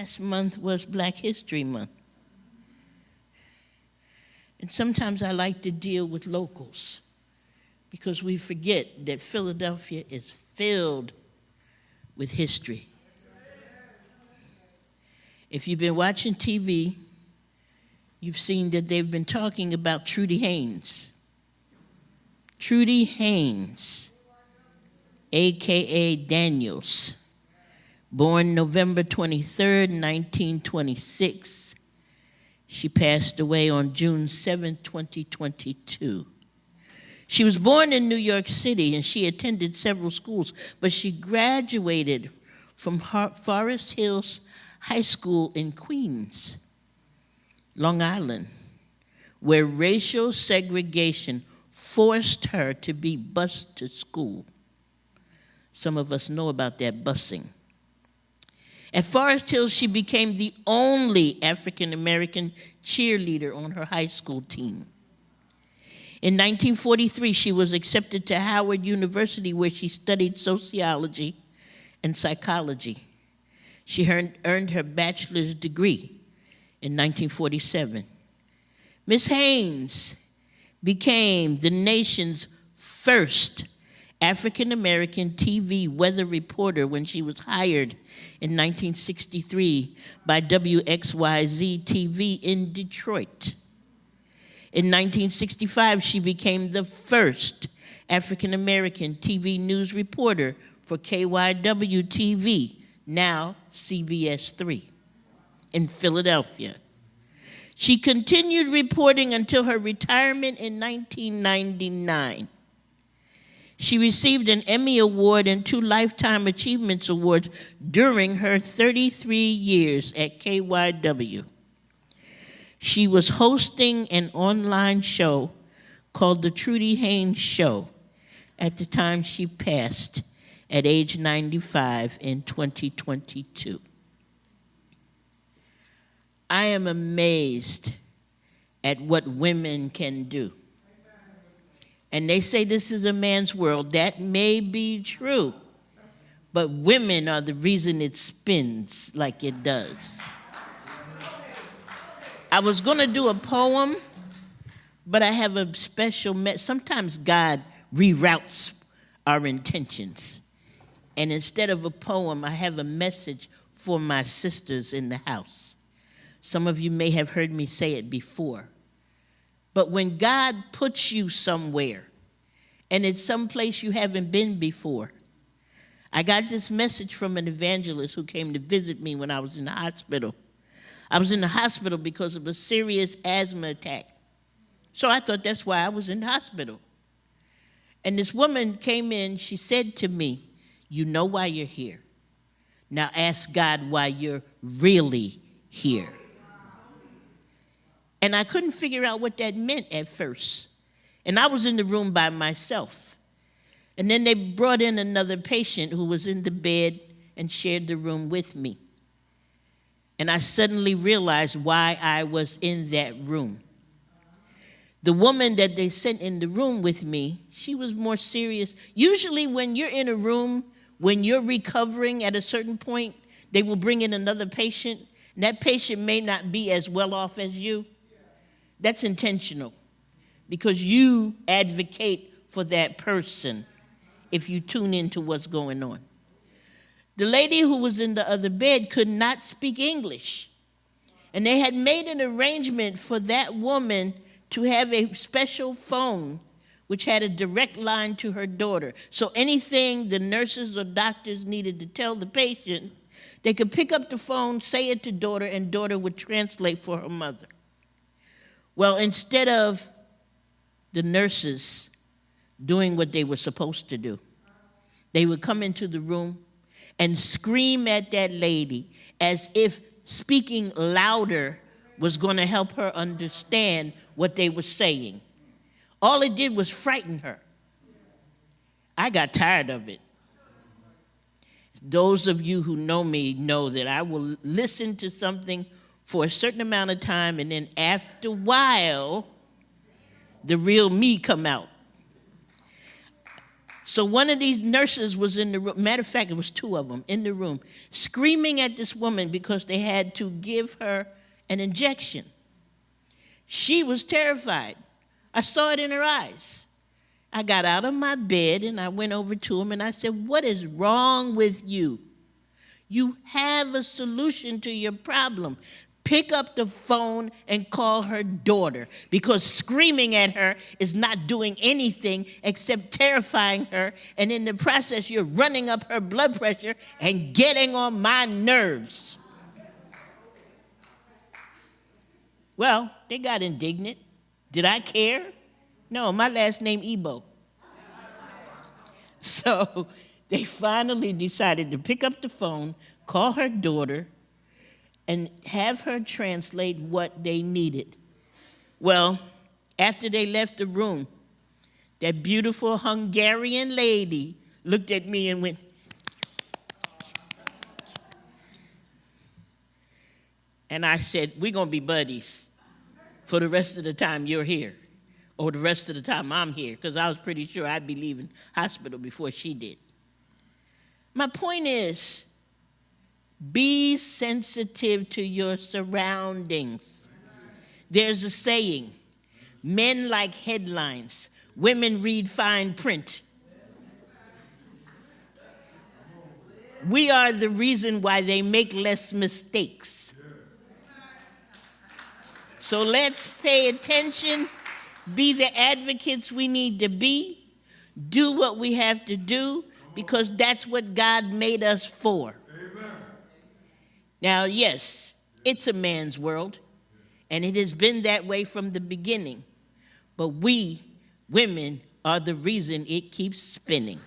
last month was Black History Month. And sometimes I like to deal with locals because we forget that Philadelphia is filled with history. If you've been watching TV, you've seen that they've been talking about Trudy Haynes. Trudy Haynes, a.k.a. Daniels, born November 23rd, 1926. She passed away on June 7th, 2022. She was born in New York City, and she attended several schools, but she graduated from Forest Hills High School in Queens, Long Island, where racial segregation forced her to be bused to school. Some of us know about that busing. At Forest Hills, she became the only African-American cheerleader on her high school team. In 1943, she was accepted to Howard University, where she studied sociology and psychology. She earned her bachelor's degree in 1947. Ms. Haynes became the nation's first African-American TV weather reporter when she was hired in 1963 by WXYZ TV in Detroit. In 1965, she became the first African-American TV news reporter for KYW TV, now CBS 3, in Philadelphia. She continued reporting until her retirement in 1999. She received an Emmy Award and 2 Lifetime Achievements Awards during her 33 years at KYW. She was hosting an online show called The Trudy Haynes Show at the time she passed at age 95 in 2022. I am amazed at what women can do. And they say this is a man's world. That may be true, but women are the reason it spins like it does. I was going to do a poem, but I have a special sometimes God reroutes our intentions. And instead of a poem, I have a message for my sisters in the house. Some of you may have heard me say it before. But when God puts you somewhere, and it's someplace you haven't been before, I got this message from an evangelist who came to visit me when I was in the hospital. I was in the hospital because of a serious asthma attack. So I thought that's why I was in the hospital. And this woman came in, she said to me, "You know why you're here. Now ask God why you're really here." And I couldn't figure out what that meant at first. And I was in the room by myself. And then they brought in another patient who was in the bed and shared the room with me. And I suddenly realized why I was in that room. The woman that they sent in the room with me, she was more serious. Usually when you're in a room, when you're recovering at a certain point, they will bring in another patient, and that patient may not be as well off as you. That's intentional, because you advocate for that person if you tune into what's going on. The lady who was in the other bed could not speak English, and they had made an arrangement for that woman to have a special phone which had a direct line to her daughter. So anything the nurses or doctors needed to tell the patient, they could pick up the phone, say it to daughter, and daughter would translate for her mother. Well, instead of the nurses doing what they were supposed to do, they would come into the room and scream at that lady as if speaking louder was going to help her understand what they were saying. All it did was frighten her. I got tired of it. Those of you who know me know that I will listen to something for a certain amount of time, and then after a while, the real me come out. So one of these nurses was in the room. Matter of fact, it was two of them in the room, screaming at this woman because they had to give her an injection. She was terrified. I saw it in her eyes. I got out of my bed and I went over to him and I said, "What is wrong with you? You have a solution to your problem. Pick up the phone and call her daughter, because screaming at her is not doing anything except terrifying her, and in the process you're running up her blood pressure and getting on my nerves." Well, they got indignant. Did I care? No, my last name Ebo. So they finally decided to pick up the phone, call her daughter, and have her translate what they needed. Well, after they left the room, that beautiful Hungarian lady looked at me and went, and I said, "We're going to be buddies for the rest of the time you're here, or the rest of the time I'm here," because I was pretty sure I'd be leaving hospital before she did. My point is, be sensitive to your surroundings. There's a saying, men like headlines, women read fine print. We are the reason why they make less mistakes. So let's pay attention, be the advocates we need to be, do what we have to do, because that's what God made us for. Now, yes, it's a man's world, and it has been that way from the beginning. But we, women, are the reason it keeps spinning.